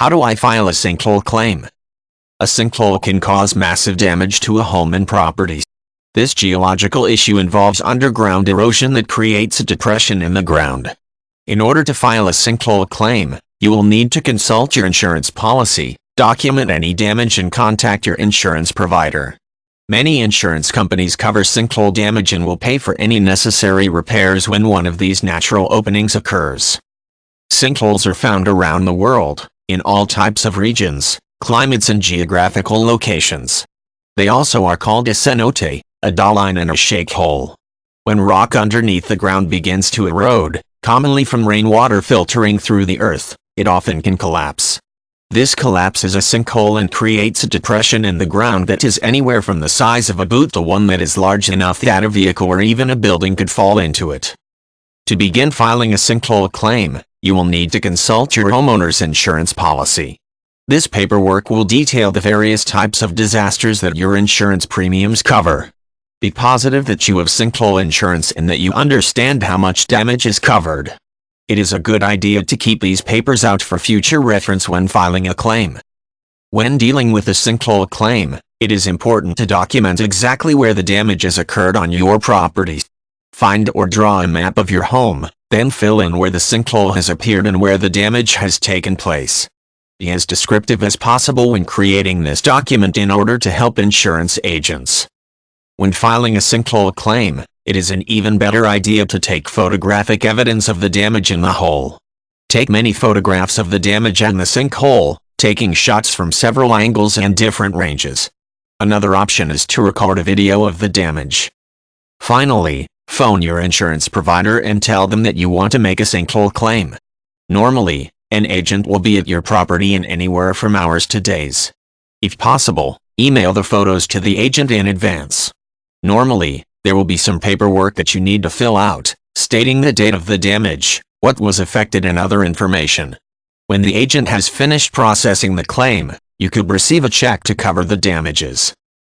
How do I file a sinkhole claim? A sinkhole can cause massive damage to a home and property. This geological issue involves underground erosion that creates a depression in the ground. In order to file a sinkhole claim, you will need to consult your insurance policy, document any damage and contact your insurance provider. Many insurance companies cover sinkhole damage and will pay for any necessary repairs when one of these natural openings occurs. Sinkholes are found around the world, in all types of regions, climates and geographical locations. They also are called a cenote, a dolline and a shake hole. When rock underneath the ground begins to erode, commonly from rainwater filtering through the earth, it often can collapse. This collapse is a sinkhole and creates a depression in the ground that is anywhere from the size of a boot to one that is large enough that a vehicle or even a building could fall into it. To begin filing a sinkhole claim, you will need to consult your homeowner's insurance policy. This paperwork will detail the various types of disasters that your insurance premiums cover. Be positive that you have sinkhole insurance and that you understand how much damage is covered. It is a good idea to keep these papers out for future reference when filing a claim. When dealing with a sinkhole claim, it is important to document exactly where the damage has occurred on your property. Find or draw a map of your home, then fill in where the sinkhole has appeared and where the damage has taken place. Be as descriptive as possible when creating this document in order to help insurance agents. When filing a sinkhole claim, it is an even better idea to take photographic evidence of the damage in the hole. Take many photographs of the damage and the sinkhole, taking shots from several angles and different ranges. Another option is to record a video of the damage. Finally, phone your insurance provider and tell them that you want to make a sinkhole claim. Normally, an agent will be at your property in anywhere from hours to days. If possible, email the photos to the agent in advance. Normally, there will be some paperwork that you need to fill out, stating the date of the damage, what was affected and other information. When the agent has finished processing the claim, you could receive a check to cover the damages.